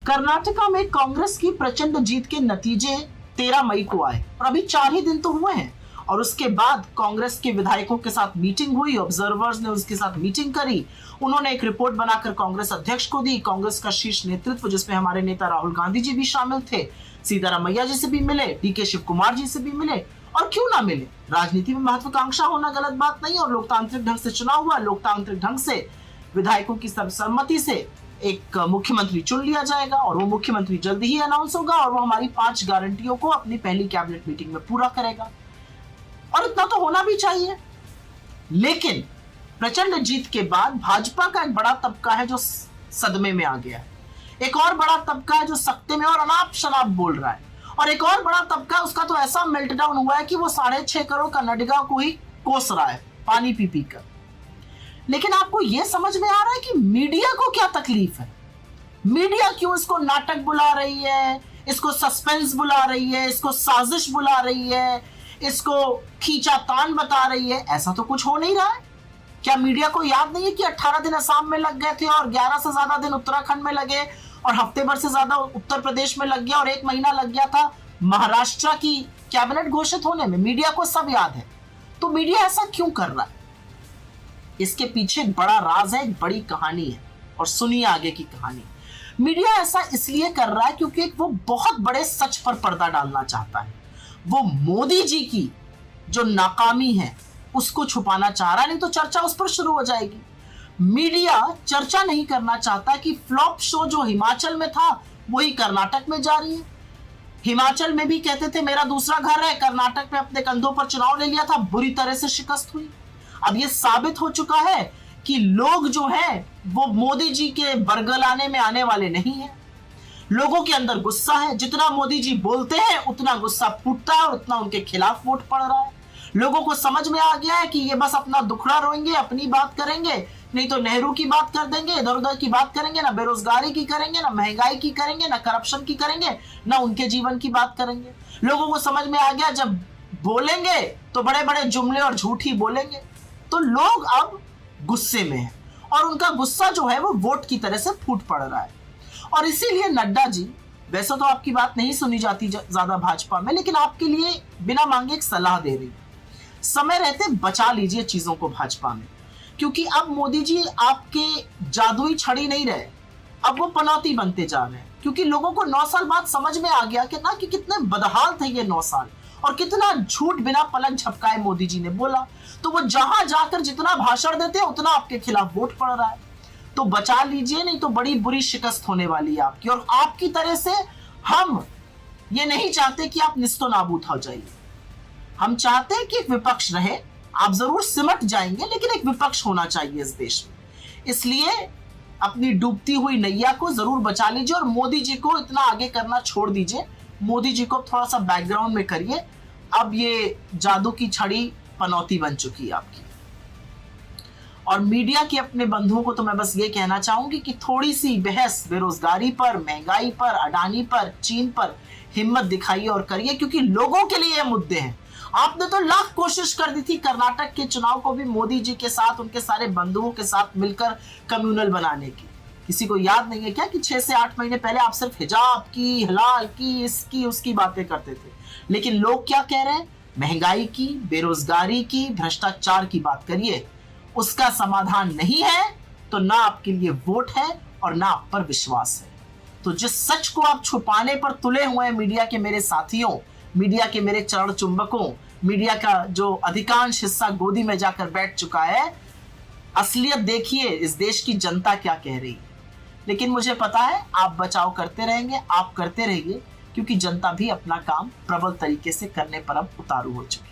कर्नाटका में कांग्रेस की प्रचंड जीत के नतीजे 13 मई को आए और अभी 4 ही दिन तो हुए हैं और उसके बाद कांग्रेस के विधायकों के साथ मीटिंग हुई। ऑब्जर्वर्स ने उसके साथ मीटिंग करी, उन्होंने एक रिपोर्ट बनाकर कांग्रेस अध्यक्ष को दी। कांग्रेस का शीर्ष नेतृत्व जिसमें हमारे नेता राहुल गांधी जी भी शामिल थे, सीतारामैया जी से भी मिले, डीके शिव कुमार जी से भी मिले, और क्यों ना मिले। राजनीति में महत्वाकांक्षा होना गलत बात नहीं, और लोकतांत्रिक ढंग से चुनाव हुआ, लोकतांत्रिक ढंग से विधायकों की सर्वसम्मति से एक मुख्यमंत्री चुन लिया जाएगा और वो मुख्यमंत्री जल्दी ही अनाउंस होगा और वो हमारी 5 गारंटियों को अपनी पहली कैबिनेट मीटिंग में पूरा करेगा, और इतना तो होना भी चाहिए। लेकिन प्रचंड जीत के बाद भाजपा का एक बड़ा तबका है जो सदमे में आ गया है, एक और बड़ा तबका है जो सख्ते में और अनाप शनाप बोल रहा है, और एक और बड़ा तबका उसका तो ऐसा मेल्टडाउन हुआ है कि वो 6.5 करोड़ का नडगा को ही कोस रहा है पानी पी पी कर। लेकिन आपको यह समझ में आ रहा है कि मीडिया को क्या तकलीफ है? मीडिया क्यों इसको नाटक बुला रही है, इसको सस्पेंस बुला रही है, इसको साजिश बुला रही है, इसको खींचातान बता रही है? ऐसा तो कुछ हो नहीं रहा है। क्या मीडिया को याद नहीं है कि 18 दिन असम में लग गए थे और 11 से ज्यादा दिन उत्तराखंड में लगे और हफ्ते भर से ज्यादा उत्तर प्रदेश में लग गया और 1 महीना लग गया था महाराष्ट्र की कैबिनेट घोषित होने में? मीडिया को सब याद है। तो मीडिया ऐसा क्यों कर रहा है? इसके पीछे एक बड़ा राज है, एक बड़ी कहानी है, और सुनिए आगे की कहानी। मीडिया ऐसा इसलिए कर रहा है क्योंकि वो बहुत बड़े सच पर पर्दा डालना चाहता है। वो मोदी जी की जो नाकामी है उसको छुपाना चाह रहा है, नहीं तो चर्चा उस पर शुरू हो जाएगी। मीडिया चर्चा नहीं करना चाहता कि फ्लॉप शो जो हिमाचल में था वही कर्नाटक में जारी है। हिमाचल में भी कहते थे मेरा दूसरा घर है, कर्नाटक में अपने कंधों पर चुनाव ले लिया था, बुरी तरह से शिकस्त हुई। अब यह साबित हो चुका है कि लोग जो हैं वो मोदी जी के बरगलाने में आने वाले नहीं हैं। लोगों के अंदर गुस्सा है, जितना मोदी जी बोलते हैं उतना गुस्सा फूटता है और उतना उनके खिलाफ वोट पड़ रहा है। लोगों को समझ में आ गया है कि ये बस अपना दुखड़ा रोएंगे, अपनी बात करेंगे, नहीं तो नेहरू की बात कर देंगे, इधर उधर की बात करेंगे, ना बेरोजगारी की करेंगे, ना महंगाई की करेंगे, ना करप्शन की करेंगे, ना उनके जीवन की बात करेंगे। लोगों को समझ में आ गया जब बोलेंगे तो बड़े बड़े जुमले और झूठ ही बोलेंगे। तो लोग अब गुस्से में हैं और उनका गुस्सा जो है वो वोट की तरह से फूट पड़ रहा है। और इसीलिए नड्डा जी, वैसे तो आपकी बात नहीं सुनी जाती ज्यादा भाजपा में, लेकिन आपके लिए बिना मांगे एक सलाह दे रही, समय रहते बचा लीजिए चीजों को भाजपा में, क्योंकि अब मोदी जी आपके जादुई छड़ी नहीं रहे, अब वो पनौती बनते जा रहे हैं। क्योंकि लोगों को 9 साल बाद समझ में आ गया कि ना कि कितने बदहाल थे ये 9 साल और कितना झूठ बिना पलक झपकाए मोदी जी ने बोला। तो वो जहां जाकर जितना भाषण देते हैं उतना आपके खिलाफ वोट पड़ रहा है। तो बचा लीजिए, नहीं तो बड़ी बुरी शिकस्त होने वाली है आपकी। और आपकी तरह से हम ये नहीं चाहते कि आप निस्तो नाबूद हो जाइए। हम चाहते हैं कि एक विपक्ष रहे। आप जरूर सिमट जाएंगे, लेकिन एक विपक्ष होना चाहिए इस देश में। इसलिए अपनी डूबती हुई नैया को जरूर बचा लीजिए और मोदी जी को इतना आगे करना छोड़ दीजिए। मोदी जी को थोड़ा सा बैकग्राउंड में करिए। अब ये जादू की छड़ी पनौती बन चुकी है आपकी। और मीडिया के अपने बंधुओं को तो मैं बस ये कहना चाहूंगी कि थोड़ी सी बहस बेरोजगारी पर, महंगाई पर, अडानी पर, चीन पर हिम्मत दिखाइए और करिए, क्योंकि लोगों के लिए ये मुद्दे हैं। आपने तो लाख कोशिश कर दी थी कर्नाटक के चुनाव को भी मोदी जी के साथ, उनके सारे बंधुओं के साथ मिलकर कम्युनल बनाने की। किसी को याद नहीं है क्या कि 6 से 8 महीने पहले आप सिर्फ हिजाब की, हलाल की, इसकी उसकी बातें करते थे, लेकिन लोग क्या कह रहे हैं? महंगाई की, बेरोजगारी की, भ्रष्टाचार की बात करिए। उसका समाधान नहीं है तो ना आपके लिए वोट है और ना आप पर विश्वास है। तो जिस सच को आप छुपाने पर तुले हुए हैं मीडिया के मेरे साथियों, मीडिया के मेरे चरण चुंबकों, मीडिया का जो अधिकांश हिस्सा गोदी में जाकर बैठ चुका है, असलियत देखिए इस देश की जनता क्या कह रही है। लेकिन मुझे पता है आप बचाव करते रहेंगे, आप करते रहिए, क्योंकि जनता भी अपना काम प्रबल तरीके से करने पर अब उतारू हो चुकी है।